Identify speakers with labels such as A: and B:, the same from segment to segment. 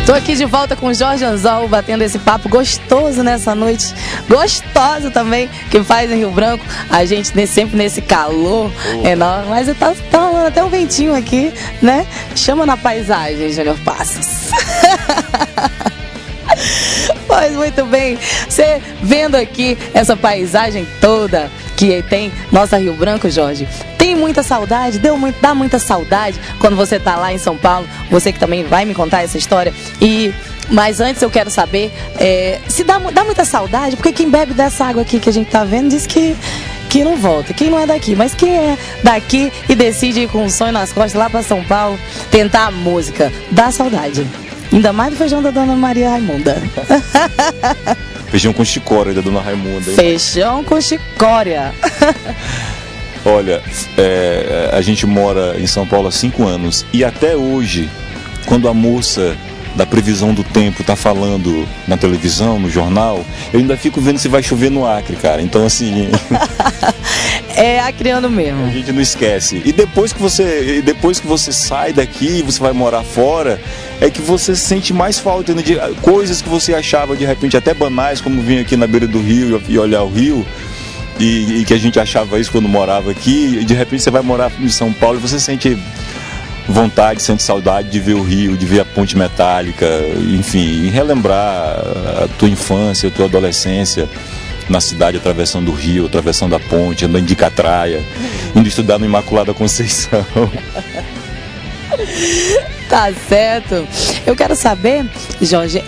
A: Tô aqui de volta com o Jorge Anzol, batendo esse papo gostoso nessa noite, gostosa também, que faz em Rio Branco, a gente sempre nesse calor enorme, mas tá rolando até um ventinho aqui, né? Chama na paisagem, Júnior Passos. Pois muito bem, você vendo aqui essa paisagem toda que tem nossa Rio Branco, Jorge, tem muita saudade, dá muita saudade quando você tá lá em São Paulo, você que também vai me contar essa história. Mas antes eu quero saber se dá muita saudade, porque quem bebe dessa água aqui que a gente tá vendo diz que não volta, quem não é daqui, mas quem é daqui e decide ir com um sonho nas costas lá pra São Paulo tentar a música, dá saudade. Ainda mais do feijão da Dona Maria Raimunda.
B: Feijão com chicória da Dona Raimunda.
A: Feijão com chicória.
B: Olha, a gente mora em São Paulo há 5 anos e até hoje, quando a moça da previsão do tempo tá falando na televisão, no jornal, eu ainda fico vendo se vai chover no Acre, cara. Então assim...
A: É acriano mesmo.
B: A gente não esquece. E depois que você sai daqui, você vai morar fora, é que você sente mais falta de coisas que você achava de repente até banais, como vir aqui na beira do rio e olhar o rio, e que a gente achava isso quando morava aqui, e de repente você vai morar em São Paulo e você sente vontade, sente saudade de ver o rio, de ver a ponte metálica, enfim, relembrar a tua infância, a tua adolescência na cidade, atravessando o rio, atravessando a ponte, andando de catraia, indo estudar no Imaculada Conceição.
A: Tá certo. Eu quero saber, Jorge,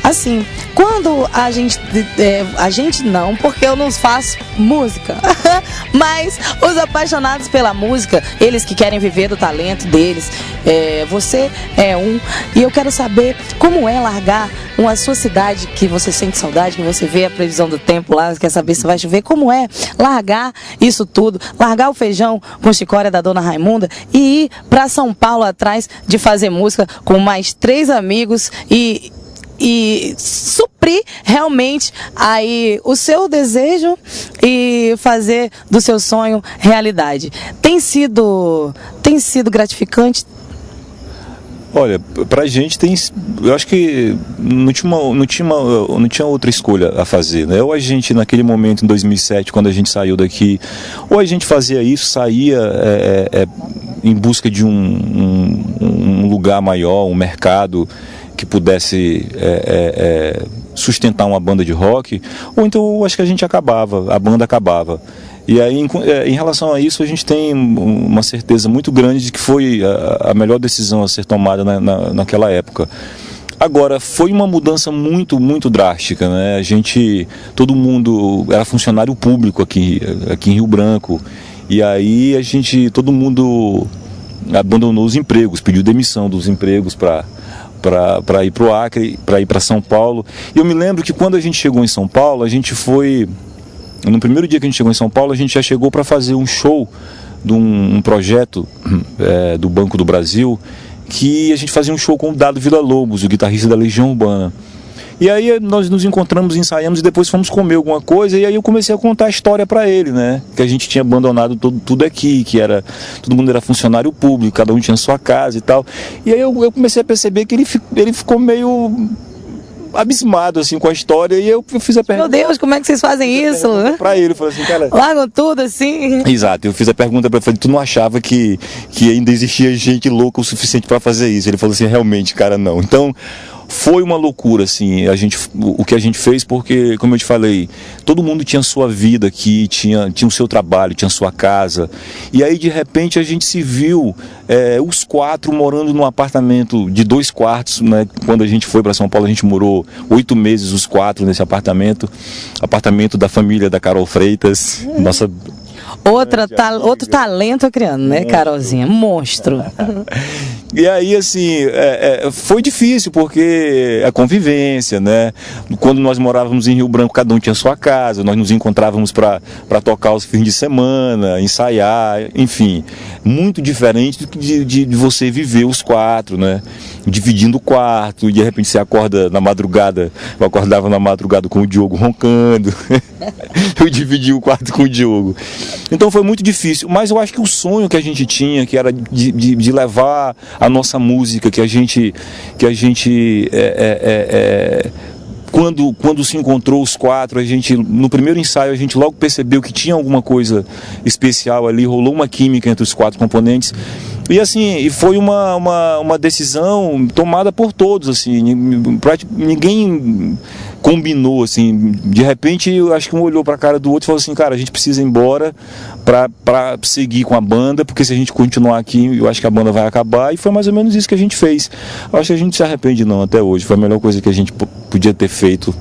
A: assim, quando a gente não, porque eu não faço música, mas os apaixonados pela música, eles que querem viver do talento deles, você é um, e eu quero saber como é largar a sua cidade, que você sente saudade, que você vê a previsão do tempo lá, quer saber se vai chover, como é largar isso tudo, largar o feijão com chicória da Dona Raimunda e ir para São Paulo atrás de fazer música com mais 3 amigos e suprir realmente aí o seu desejo e fazer do seu sonho realidade. Tem sido gratificante?
B: Olha, pra gente eu acho que não tinha outra escolha a fazer, né? Ou a gente naquele momento em 2007, quando a gente saiu daqui, ou a gente fazia isso, saía em busca de um lugar maior, um mercado que pudesse sustentar uma banda de rock, ou então eu acho que a banda acabava. E aí, em relação a isso, a gente tem uma certeza muito grande de que foi a melhor decisão a ser tomada naquela época. Agora, foi uma mudança muito, muito drástica, né? Todo mundo era funcionário público aqui em Rio Branco, e aí todo mundo abandonou os empregos, pediu demissão dos empregos para ir para o Acre, para ir para São Paulo. E eu me lembro que quando a gente chegou em São Paulo, no primeiro dia que a gente chegou em São Paulo, a gente já chegou para fazer um show de um projeto do Banco do Brasil, que a gente fazia um show com o Dado Villa-Lobos, o guitarrista da Legião Urbana. E aí nós nos encontramos, ensaiamos e depois fomos comer alguma coisa, e aí eu comecei a contar a história para ele, né? Que a gente tinha abandonado tudo aqui, todo mundo era funcionário público, cada um tinha sua casa e tal. E aí eu comecei a perceber que ele ficou meio abismado assim com a história, e eu fiz a pergunta.
A: Meu Deus, como é que vocês fazem isso?
B: Para ele, eu falei assim, cara,
A: largam tudo assim?
B: Exato, eu fiz a pergunta para ele, tu não achava que ainda existia gente louca o suficiente para fazer isso? Ele falou assim, realmente, cara, não. Então foi uma loucura, assim, o que a gente fez, porque, como eu te falei, todo mundo tinha sua vida aqui, tinha o seu trabalho, tinha sua casa, e aí de repente a gente se viu, os 4 morando num apartamento de 2 quartos, né? Quando a gente foi para São Paulo, a gente morou 8 meses os 4 nesse apartamento da família da Carol Freitas, nossa...
A: Outro talento criando, né, Carolzinha? Monstro.
B: E aí, assim, foi difícil, porque a convivência, né? Quando nós morávamos em Rio Branco, cada um tinha sua casa, nós nos encontrávamos para tocar os fins de semana, ensaiar, enfim. Muito diferente de você viver os 4, né? Dividindo o quarto, e de repente você acorda na madrugada, eu acordava na madrugada com o Diogo roncando, eu dividi o quarto com o Diogo. Então foi muito difícil, mas eu acho que o sonho que a gente tinha, que era de levar a nossa música, que a gente quando se encontrou os quatro, no primeiro ensaio a gente logo percebeu que tinha alguma coisa especial ali, rolou uma química entre os quatro componentes. E assim, foi uma decisão tomada por todos, assim, ninguém combinou, assim, de repente eu acho que um olhou para a cara do outro e falou assim, cara, a gente precisa ir embora para seguir com a banda, porque se a gente continuar aqui, eu acho que a banda vai acabar, e foi mais ou menos isso que a gente fez. Eu acho que a gente se arrepende não, até hoje, foi a melhor coisa que a gente podia ter feito,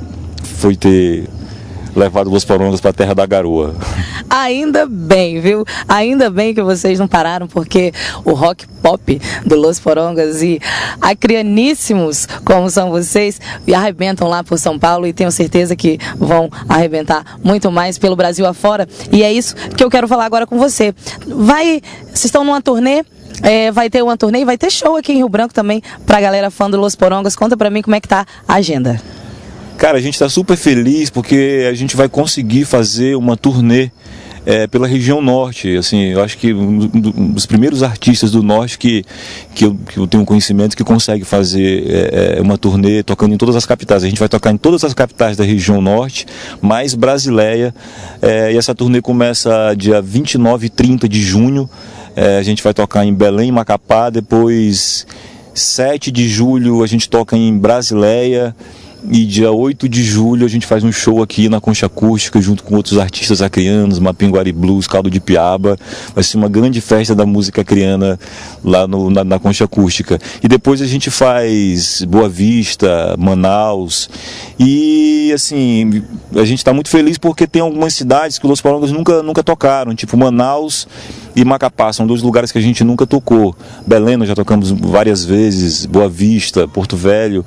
B: foi ter levado Los Porongas para a terra da garoa.
A: Ainda bem, viu? Ainda bem que vocês não pararam, porque o rock pop do Los Porongas e acrianíssimos como são vocês, arrebentam lá por São Paulo e tenho certeza que vão arrebentar muito mais pelo Brasil afora. E é isso que eu quero falar agora com você. Vocês estão numa turnê? Vai ter uma turnê e vai ter show aqui em Rio Branco também pra galera fã do Los Porongas. Conta pra mim como é que tá a agenda.
B: Cara, a gente está super feliz porque a gente vai conseguir fazer uma turnê pela região norte. Assim, eu acho que um dos primeiros artistas do norte que eu tenho conhecimento que consegue fazer uma turnê tocando em todas as capitais. A gente vai tocar em todas as capitais da região norte, mais Brasileia, e essa turnê começa dia 29 e 30 de junho. A gente vai tocar em Belém, Macapá, depois 7 de julho a gente toca em Brasileia. E dia 8 de julho a gente faz um show aqui na Concha Acústica junto com outros artistas acrianos, Mapinguari Blues, Caldo de Piaba. Vai ser uma grande festa da música acriana lá na Concha Acústica. E depois a gente faz Boa Vista, Manaus. E assim, a gente está muito feliz porque tem algumas cidades que os Los Porongas nunca tocaram, tipo Manaus e Macapá, são dois lugares que a gente nunca tocou. Belém nós já tocamos várias vezes, Boa Vista, Porto Velho.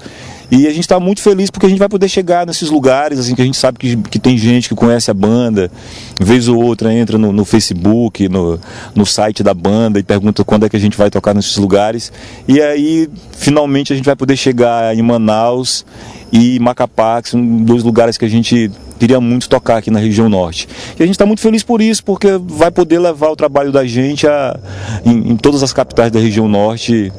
B: E a gente está muito feliz porque a gente vai poder chegar nesses lugares, assim, que a gente sabe que tem gente que conhece a banda, vez ou outra entra no Facebook, no site da banda e pergunta quando é que a gente vai tocar nesses lugares. E aí, finalmente, a gente vai poder chegar em Manaus e Macapá, que são dois lugares que a gente queria muito tocar aqui na região norte. E a gente está muito feliz por isso, porque vai poder levar o trabalho da gente em todas as capitais da região norte.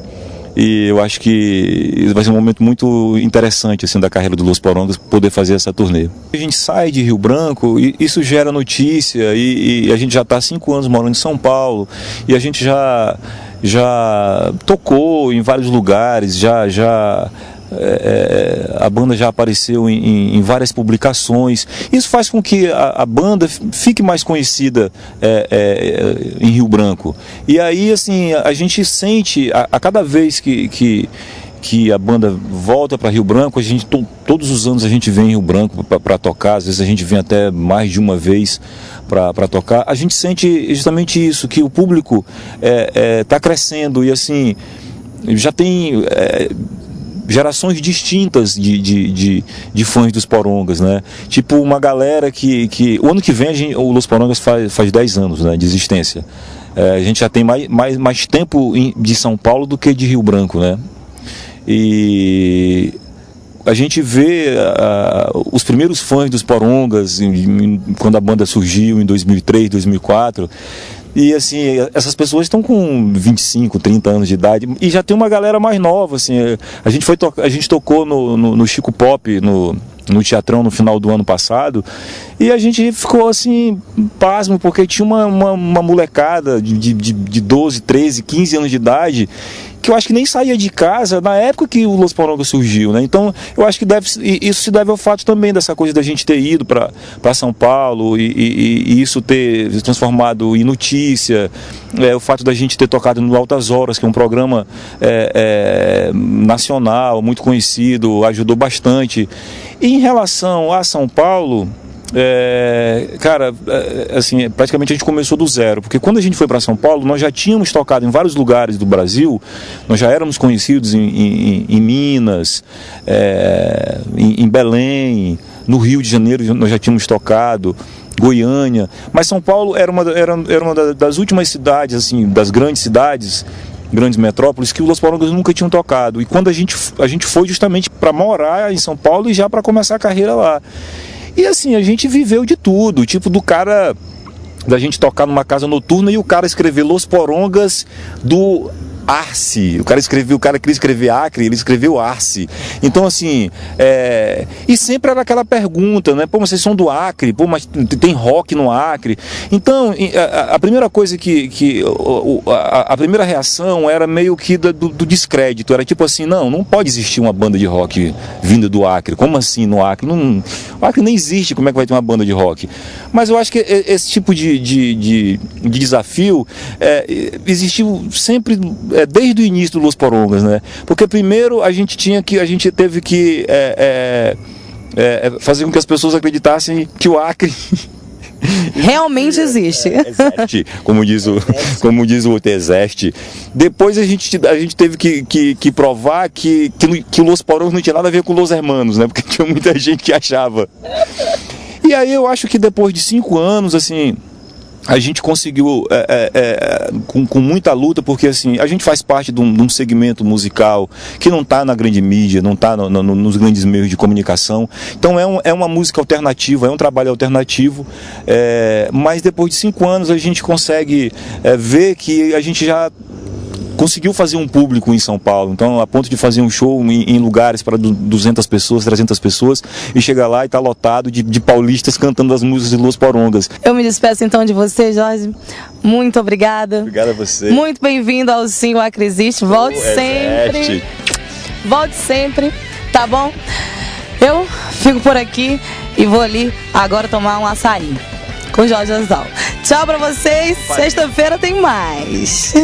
B: E eu acho que vai ser um momento muito interessante assim, da carreira do Los Porongas poder fazer essa turnê. A gente sai de Rio Branco e isso gera notícia e a gente já está há 5 anos morando em São Paulo e a gente já tocou em vários lugares, a banda já apareceu em várias publicações. Isso faz com que a banda fique mais conhecida em Rio Branco. E aí, assim, a gente sente, a cada vez que a banda volta para Rio Branco, todos os anos a gente vem em Rio Branco para tocar, às vezes a gente vem até mais de uma vez para tocar, a gente sente justamente isso, que o público está crescendo e assim, já tem gerações distintas de fãs dos Porongas, né? Tipo uma galera que o ano que vem o Los Porongas faz 10 anos, né, de existência. A gente já tem mais tempo de São Paulo do que de Rio Branco, né? E a gente vê os primeiros fãs dos Porongas quando a banda surgiu em 2003, 2004. E assim, essas pessoas estão com 25, 30 anos de idade e já tem uma galera mais nova, assim. A gente tocou no Chico Pop, no Teatrão no final do ano passado, e a gente ficou assim, pasmo, porque tinha uma molecada de 12, 13, 15 anos de idade que eu acho que nem saía de casa na época que o Los Porongas surgiu, né? Então eu acho que isso se deve ao fato também dessa coisa da gente ter ido para São Paulo e isso ter se transformado em notícia, o fato da gente ter tocado no Altas Horas, que é um programa nacional, muito conhecido, ajudou bastante. E em relação a São Paulo, cara, assim, praticamente a gente começou do zero, porque quando a gente foi para São Paulo, nós já tínhamos tocado em vários lugares do Brasil, nós já éramos conhecidos em Minas, em Belém, no Rio de Janeiro nós já tínhamos tocado, Goiânia, mas São Paulo era uma das últimas cidades, assim, das grandes cidades, grandes metrópoles, que os Los Porongas nunca tinham tocado. E quando a gente foi justamente para morar em São Paulo e já para começar a carreira lá. E assim, a gente viveu de tudo, tipo do cara da gente tocar numa casa noturna e o cara escrever Los Porongas do Arce. O cara queria escrever Acre, ele escreveu Arce. Então, assim, e sempre era aquela pergunta, né? Pô, mas vocês são do Acre, pô, mas tem rock no Acre. Então, a primeira coisa a primeira reação era meio que do descrédito. Era tipo assim, não pode existir uma banda de rock vinda do Acre. Como assim no Acre? O Acre nem existe, como é que vai ter uma banda de rock? Mas eu acho que esse tipo de desafio existiu sempre desde o início do Los Porongas, né? Porque primeiro a gente teve que fazer com que as pessoas acreditassem que o Acre
A: realmente existe.
B: Existe, como diz o outro, existe. Depois a gente teve que provar que o Los Porongas não tinha nada a ver com Los Hermanos, né? Porque tinha muita gente que achava. E aí eu acho que depois de 5 anos, assim, a gente conseguiu, com muita luta, porque assim, a gente faz parte de um segmento musical que não está na grande mídia, não está nos grandes meios de comunicação. Então é uma música alternativa, é um trabalho alternativo, mas depois de 5 anos a gente consegue ver que a gente já conseguiu fazer um público em São Paulo, então a ponto de fazer um show em lugares para 200 pessoas, 300 pessoas, e chegar lá e tá lotado de paulistas cantando as músicas de Los Porongas.
A: Eu me despeço então de você, Jorge. Muito obrigada.
B: Obrigado a você.
A: Muito bem-vindo ao Sim, o Acre Existe. Volte sempre. Volte sempre, tá bom? Eu fico por aqui e vou ali agora tomar um açaí com Jorge Asdal. Tchau pra vocês. Sexta-feira tem mais.